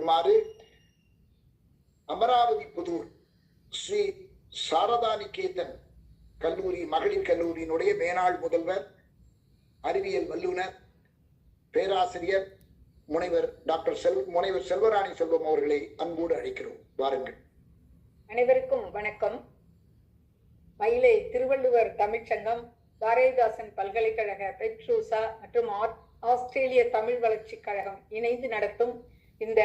கொள்ளுமாறு அமராவதி புதூர் ஸ்ரீ சாரதா நிகேதன் கல்லூரி மகளிர் கல்லூரியினுடைய மேனாள் முதல்வர், அறிவியல் வல்லுநர், பேராசிரியர் முனைவர் டாக்டர் முனைவர் செல்வராணி செல்வம் அவர்களை அன்போடு அழைக்கிறோம். வாருங்கள். அனைவருக்கும் வணக்கம். மயிலை திருவள்ளுவர் தமிழ்ச்சங்கம், பாரதிதாசன் பல்கலைக்கழக பெட்ரூசா மற்றும் ஆஸ்திரேலிய தமிழ் வளர்ச்சி கழகம் இணைந்து நடத்தும் இந்த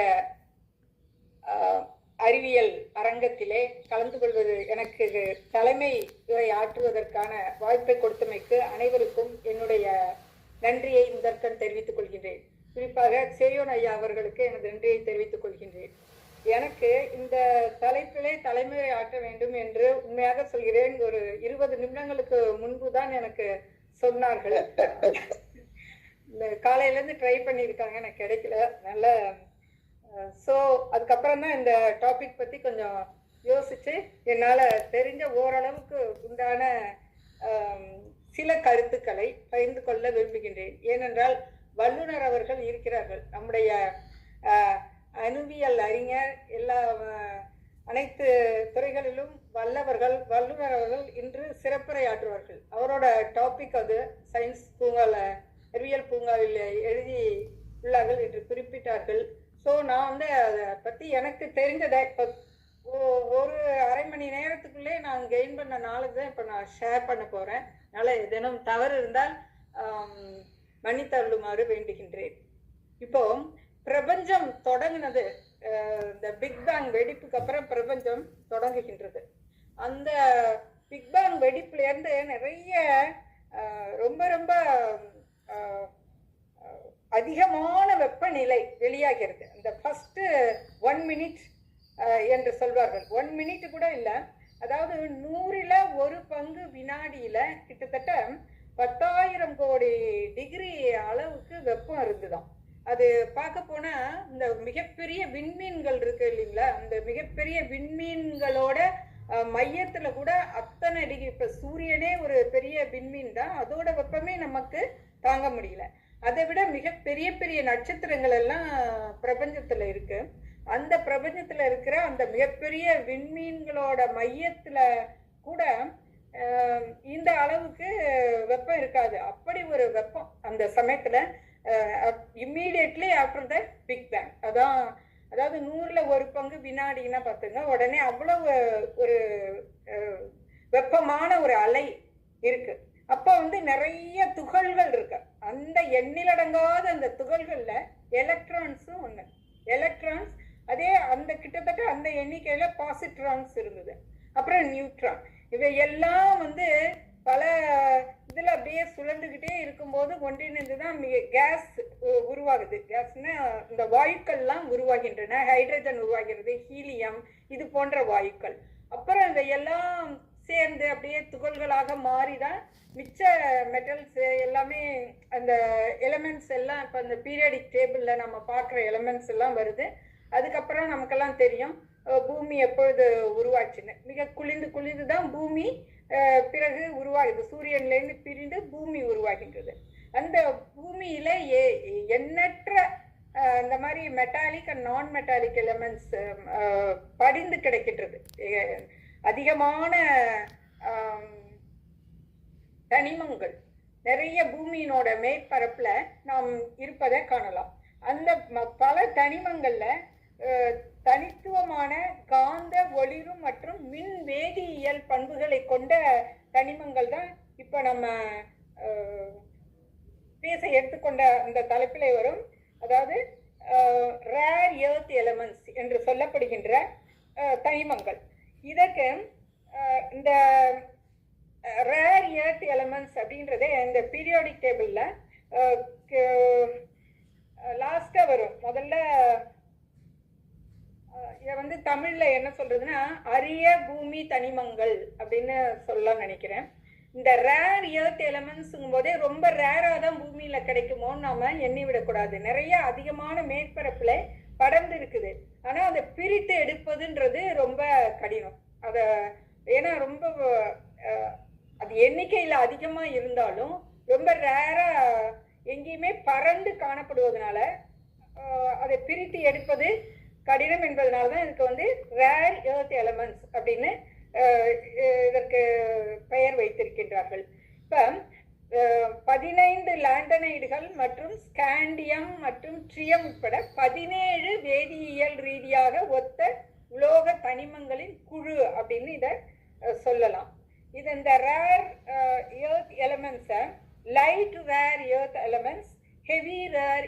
அறிவியல் அரங்கத்திலே கலந்து கொள்வது எனக்கு தலைமை உரை ஆற்றுவதற்கான வாய்ப்பை கொடுத்தமைக்கு அனைவருக்கும் என்னுடைய நன்றியை முதற்கண் தெரிவித்துக் கொள்கின்றேன். குறிப்பாக சேயோன் ஐயா அவர்களுக்கு எனது நன்றியை தெரிவித்துக் கொள்கின்றேன். எனக்கு இந்த தலைப்பிலே தலைமை ஆற்ற வேண்டும் என்று உண்மையாக சொல்கிறேன். ஒரு 20 நிமிடங்களுக்கு முன்புதான் எனக்கு சொன்னார்கள். இந்த காலையில இருந்து ட்ரை பண்ணியிருக்காங்க, எனக்கு கிடைக்கல. நல்ல அதுக்கப்புறம் தான் இந்த டாபிக் பத்தி கொஞ்சம் யோசிச்சு என்னால தெரிஞ்ச ஓரளவுக்கு உண்டான சில கருத்துக்களை பகிர்ந்து கொள்ள விரும்புகின்றேன். ஏனென்றால் வல்லுநர் அவர்கள் இருக்கிறார்கள். நம்முடைய அணுவியல் அறிஞர் அனைத்து துறைகளிலும் வல்லுநர் அவர்கள் இன்று சிறப்புரையாற்றுவார்கள். அவரோட டாபிக் அது சயின்ஸ் பூங்கால அறிவியல் பூங்காவில் எழுதி உள்ளார்கள் என்று குறிப்பிட்டார்கள். ஸோ நான் வந்து அதை பற்றி எனக்கு தெரிஞ்சதை இப்போ ஒரு அரை மணி நேரத்துக்குள்ளே நான் கெயின் பண்ண நாளுக்கு தான் இப்போ நான் ஷேர் பண்ண போகிறேன். அதனால் ஏதேனும் தவறு இருந்தால் மன்னித்தருளுமாறு வேண்டுகின்றேன். இப்போ பிரபஞ்சம் தொடங்கினது, இந்த பிக் பேங் வெடிப்புக்கு அப்புறம் பிரபஞ்சம் தொடங்குகின்றது. அந்த பிக் பேங் வெடிப்புலேருந்து நிறைய ரொம்ப ரொம்ப அதிகமான வெப்பநிலை வெளியாகிறது. இந்த ஃபர்ஸ்ட் 1 மினிட் என்று சொல்வார்கள். 1 மினிட் கூட இல்லை, அதாவது 100ல் 1 பங்கு வினாடியில கிட்டத்தட்ட 10,000 கோடி டிகிரி அளவுக்கு வெப்பம் இருந்துதான். அது பார்க்க போனா இந்த மிகப்பெரிய விண்மீன்கள் இருக்கு இல்லைங்களா, அந்த மிகப்பெரிய விண்மீன்களோட மையத்துல கூட அத்தனை டிகிரி. இப்ப சூரியனே ஒரு பெரிய விண்மீன் தான், அதோட வெப்பமே நமக்கு தாங்க முடியல. அதை விட மிகப்பெரிய பெரிய நட்சத்திரங்கள் எல்லாம் பிரபஞ்சத்துல இருக்கு. அந்த பிரபஞ்சத்துல இருக்கிற அந்த மிகப்பெரிய விண்மீன்களோட மையத்துல கூட இந்த அளவுக்கு வெப்பம் இருக்காது. அப்படி ஒரு வெப்பம் அந்த சமயத்துல immediately after the big bang. அதாவது 100ல் 1 பங்கு வினாடின்னா பார்த்துங்க, உடனே அவ்வளவு ஒரு வெப்பமான ஒரு அலை இருக்கு. அப்போ வந்து நிறைய துகள்கள் இருக்கு. அந்த எண்ணிலடங்காத அந்த துகள்கள்ல எலக்ட்ரான்ஸும் ஒண்ணு. எலக்ட்ரான்ஸ் அதே அந்த கிட்டத்தட்ட அந்த எண்ணிக்கையில பாசிட்ரான்ஸ் இருந்தது. அப்புறம் நியூட்ரான். இவை எல்லாம் வந்து பல இதுல அப்படியே சுழந்துகிட்டே இருக்கும்போது ஒன்றிணைந்துதான் கேஸ் உருவாகுது. கேஸ்னா இந்த வாயுக்கள்லாம் உருவாகின்றன. ஹைட்ரஜன் உருவாகிறது, ஹீலியம், இது போன்ற வாயுக்கள். அப்புறம் இந்த எல்லாம் சேர்ந்து அப்படியே துகள்களாக மாறிதான் மிச்ச மெட்டல்ஸ் எல்லாமே, அந்த எலிமெண்ட்ஸ் எல்லாம் இப்போ இந்த பீரியாடிக் டேபிள்ல நம்ம பார்க்குற எலிமெண்ட்ஸ் எல்லாம் வருது. அதுக்கப்புறம் நமக்கெல்லாம் தெரியும் பூமி எப்பொழுது உருவாச்சுன்னு. மிக குளிர்ந்து தான் பூமி பிறகு உருவாகுது. சூரியன்லேருந்து பிரிந்து பூமி உருவாகின்றது. அந்த பூமியில எண்ணற்ற இந்த மாதிரி மெட்டாலிக் அண்ட் நான் மெட்டாலிக் எலிமெண்ட்ஸ் படிந்து கிடைக்கின்றது. அதிகமான தனிமங்கள் நிறைய பூமியினோட மேற்பரப்புல நாம் இருப்பதை காணலாம். அந்த பல தனிமங்கள்ல தனித்துவமான காந்த, ஒளிரும் மற்றும் மின் வேதியியல் பண்புகளை கொண்ட தனிமங்கள் தான் இப்ப நம்ம பேச எடுத்துக்கொண்ட அந்த தலைப்பிலே வரும். அதாவது ரேர் எர்த் எலிமெண்ட்ஸ் என்று சொல்லப்படுகின்ற தனிமங்கள். இதற்கு இந்த ரேர் எர்த் எலிமெண்ட்ஸ் அப்படின்றதே இந்த பீரியாடிக் டேபிள்ல லாஸ்டா வரும். முதல்ல இதை வந்து தமிழ்ல என்ன சொல்றதுன்னா அரிய பூமி தனிமங்கள் அப்படின்னு சொல்ல நினைக்கிறேன். இந்த ரேர் எர்த் எலிமெண்ட்ஸுங்கும் போதே ரொம்ப ரேரா தான் பூமியில கிடைக்குமோன்னு நாம எண்ணி விடக்கூடாது. நிறைய அதிகமான மேற்பரப்புல படர்ந்து இருக்குது. ஆனா அதை பிரித்து எடுப்பதுன்றது ரொம்ப கடினம். ஏன்னா ரொம்ப அது எண்ணிக்கையில அதிகமா இருந்தாலும் ரொம்ப ரேரா எங்கேயுமே பறந்து காணப்படுவதனால அதை பிரித்து எடுப்பது கடினம் என்பதனால தான் இதுக்கு வந்து ரேர் எர்த் எலமெண்ட்ஸ் அப்படின்னு இதற்கு பெயர் வைத்திருக்கின்றார்கள். இப்போ 15 லாண்டனைடுகள் மற்றும் ஸ்காண்டியம் மற்றும் ட்ரியம் உட்பட 17 வேதியியல் ரீதியாக ஒத்த உலோக தனிமங்களின் குழு அப்படின்னு இதை சொல்லலாம். இது இந்த ரேர் எர்த் எலமெண்ட்ஸை light rare earth elements, heavy rare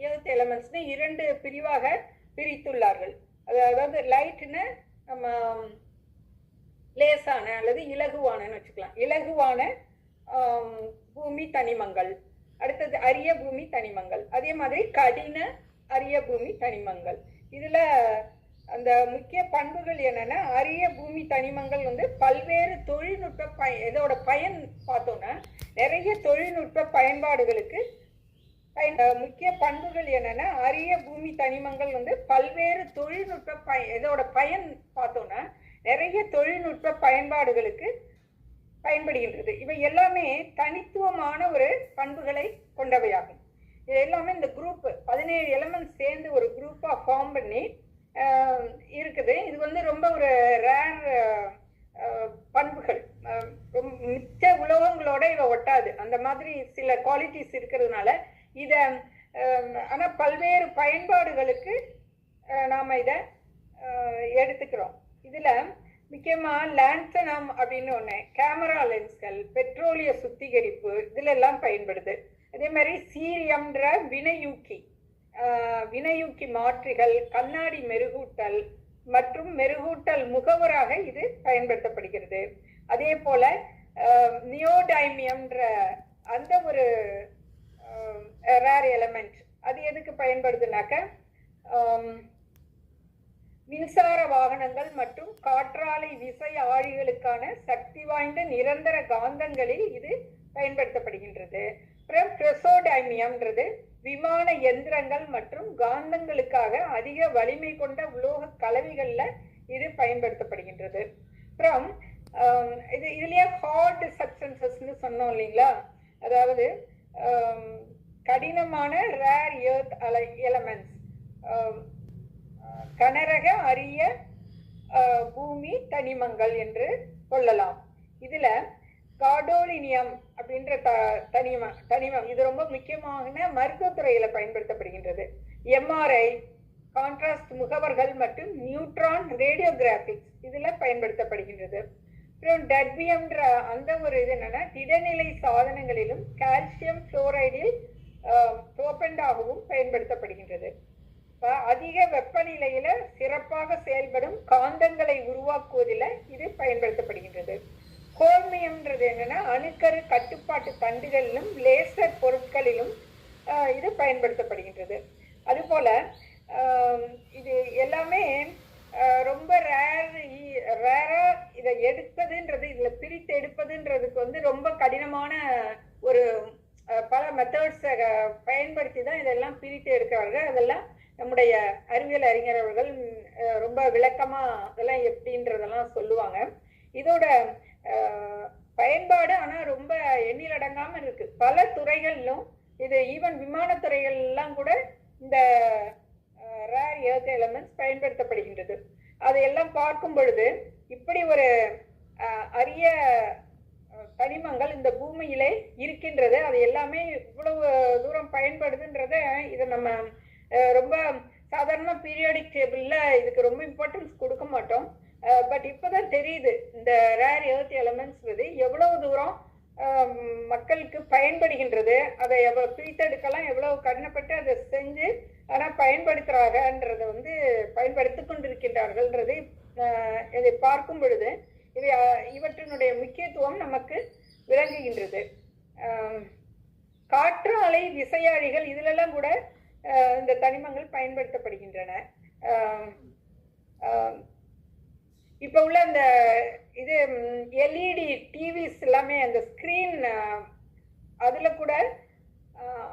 earth எலமெண்ட்ஸ்னு 2 பிரிவாக பிரித்துள்ளார்கள். அதாவது லைட்னு நம்ம லேசான அல்லது இலகுவானன்னு வச்சுக்கலாம். இலகுவான பூமி தனிமங்கள், அடுத்தது அரிய பூமி தனிமங்கள், அதே மாதிரி கடின அரிய பூமி தனிமங்கள். இதுல அந்த முக்கிய பண்புகள் என்னன்னா, அரிய பூமி தனிமங்கள் வந்து பல்வேறு தொழில்நுட்ப இதோட பயன் பார்த்தோன்னா நிறைய தொழில்நுட்ப பயன்பாடுகளுக்கு முக்கிய பண்புகள் என்னன்னா, அரிய பூமி தனிமங்கள் வந்து பல்வேறு தொழில்நுட்ப இதோட பயன் பார்த்தோன்னா நிறைய தொழில்நுட்ப பயன்பாடுகளுக்கு பயன்படுகின்றது. இவை எல்லாமே தனித்துவமான ஒரு பண்புகளை கொண்டவையாகும். இது எல்லாமே இந்த குரூப் 17 எலமெண்ட்ஸ் சேர்ந்து ஒரு குரூப்பா ஃபார்ம் பண்ணி இருக்குது. இது வந்து ரொம்ப ஒரு ரேர் பண்புகள், மிச்ச உலோகங்களோட இவை ஒட்டாது. அந்த மாதிரி சில குவாலிட்டிஸ் இருக்கிறதுனால இதை ஆனால் பல்வேறு பயன்பாடுகளுக்கு நாம் இதை எடுத்துக்கிறோம். இதில் முக்கியமாக லேண்டனம் அப்படின்னு ஒன்று, கேமரா லென்ஸ்கள், பெட்ரோலிய சுத்திகரிப்பு இதில் எல்லாம் பயன்படுது. அதே மாதிரி சீரியம்ன்ற வினையூக்கி மாற்றிகள், கண்ணாடி மெருகூட்டல் மற்றும் மெருகூட்டல் முகவராக இது பயன்படுத்தப்படுகிறது. அதே போல நியோடைமியம்ன்ற அந்த ஒரு ரேர் எலமெண்ட் அது எதுக்கு பயன்படுதுனாக்க, மின்சார வாகனங்கள் மற்றும் காற்றாலை விசை ஆழிகளுக்கான சக்தி வாய்ந்த நிரந்தர காந்தங்களில் இது பயன்படுத்தப்படுகின்றது. அப்புறம் பிரசோடைமியம்ன்றது விமான எந்திரங்கள் மற்றும் காந்தங்களுக்காக அதிக வலிமை கொண்ட உலோக கலவைகள்ல இது பயன்படுத்தப்படுகின்றது. அப்புறம் இதுலயே ஹார்ட் சப்ஸ்டன்சஸ்ன்னு சொன்னோம் இல்லைங்களா, அதாவது கடினமான ரேர் எர்த் எலமெண்ட்ஸ், கனரக அரிய பூமி தனிமங்கள் என்று கொள்ளலாம். இதுல காடோலினியம் அப்படின்ற தனிமம் இது ரொம்ப முக்கியமான மருத்துவத்துறையில பயன்படுத்தப்படுகின்றது. எம்ஆர்ஐ, கான்ட்ராஸ்ட் முகவர்கள் மற்றும் நியூட்ரான் ரேடியோகிராபிக்ஸ் இதுல பயன்படுத்தப்படுகின்றது. அப்புறம் டர்பியம்ன்ற அந்த ஒரு இது என்னன்னா, திடநிலை சாதனங்களிலும் கால்சியம் குளோரைடில் டோபண்டாகவும் பயன்படுத்தப்படுகின்றது. அதிக வெப்பநிலையில சிறப்பாக செயல்படும் காந்தங்களை உருவாக்குவதில் இது பயன்படுத்தப்படுகின்றது. ஹோல்மியம்ன்றது என்னன்னா, அணுக்கரு கட்டுப்பாட்டு தண்டுகளிலும் லேசர் பொருட்களிலும் இது பயன்படுத்தப்படுகின்றது. அதுபோல இது எல்லாமே ரொம்ப ரேரா இதை எடுப்பதுன்றது, இதுல பிரித்து எடுப்பதுன்றதுக்கு வந்து ரொம்ப கடினமான ஒரு பல மெத்தட்ஸை பயன்படுத்தி தான் இதெல்லாம் பிரித்து எடுக்கிறார்கள். அதெல்லாம் நம்முடைய அறிவியல் அறிஞர்கள் ரொம்ப விளக்கமா அதெல்லாம் எப்படின்றதெல்லாம் சொல்லுவாங்க. இதோட பயன்பாடு ஆனா ரொம்ப எண்ணிலடங்காம இருக்கு. பல துறைகளிலும் இது, ஈவன் விமானத்துறைகள்லாம் கூட இந்த ரேர் எர்த் எலமெண்ட்ஸ் பயன்படுத்தப்படுகின்றது. அதையெல்லாம் பார்க்கும் பொழுது இப்படி ஒரு அரிய தனிமங்கள் இந்த பூமியிலே இருக்கின்றது, அது எல்லாமே இவ்வளவு தூரம் பயன்படுதுன்றத இதை நம்ம ரொம்ப சாதாரண பீரியாடிக் டேபிள்ல இதுக்கு ரொம்ப இம்பார்ட்டன்ஸ் கொடுக்க மாட்டோம். பட் இப்போதான் தெரியுது இந்த ரேர் எர்த் எலமெண்ட்ஸ் எவ்வளவு தூரம் மக்களுக்கு பயன்படுகின்றது, அதை எவ்வளவு பிரித்தெடுக்கலாம், எவ்வளவு கடினப்பட்டு அதை செஞ்சு ஆனால் பயன்படுத்துறாங்கன்றதை வந்து பயன்படுத்தி கொண்டிருக்கின்றார்கள்ன்றது இதை பார்க்கும் பொழுது இவற்றினுடைய முக்கியத்துவம் நமக்கு விளங்குகின்றது. காற்றாலை விசையாழிகள் இதிலெல்லாம் கூட இந்த தனிமங்கள் பயன்படுத்தப்படுகின்றன. இப்போ உள்ள அந்த இது எல்இடி டிவிஸ் எல்லாமே அந்த ஸ்கிரீன் அதுல கூட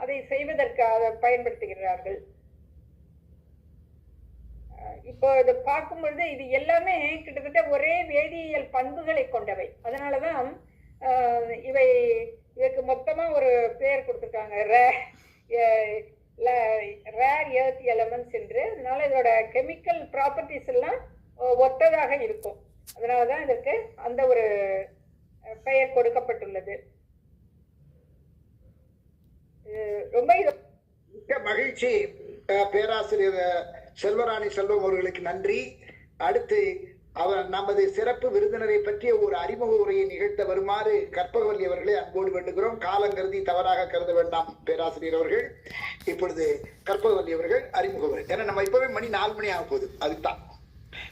அதை செய்வதற்கு அதை பயன்படுத்துகிறார்கள். இப்போ இதை பார்க்கும் பொழுது இது எல்லாமே கிட்டத்தட்ட ஒரே வேதியியல் பண்புகளை கொண்டவை. அதனாலதான் இதுக்கு மொத்தமா ஒரு பெயர் கொடுத்துருக்காங்க, ரேர் எர்த் எலமெண்ட்ஸ் என்று. அதனால இதோட கெமிக்கல் ப்ராப்பர்ட்டிஸ் எல்லாம் ஒத்ததாக இருக்கும். அதனாலதான் இதற்கு அந்த ஒரு பெயர் கொடுக்கப்பட்டுள்ளது. ரொம்ப மிக்க மகிழ்ச்சி பேராசிரியர் செல்வராணி செல்வம் அவர்களுக்கு நன்றி. அடுத்து அவர் நமது சிறப்பு விருந்தினரை பற்றிய ஒரு அறிமுக உரையை நிகழ்த்த வருமாறு கற்பகவல்லி அவர்களை அன்போடு வேண்டுகிறோம். காலம் கருதி தவறாக கருத வேண்டாம் பேராசிரியர் அவர்கள். இப்பொழுது கற்பகவல்லி அவர்கள் அறிமுக உரை. ஏன்னா நம்ம இப்பவே மணி 4 மணி ஆக போகுது, அதுதான்.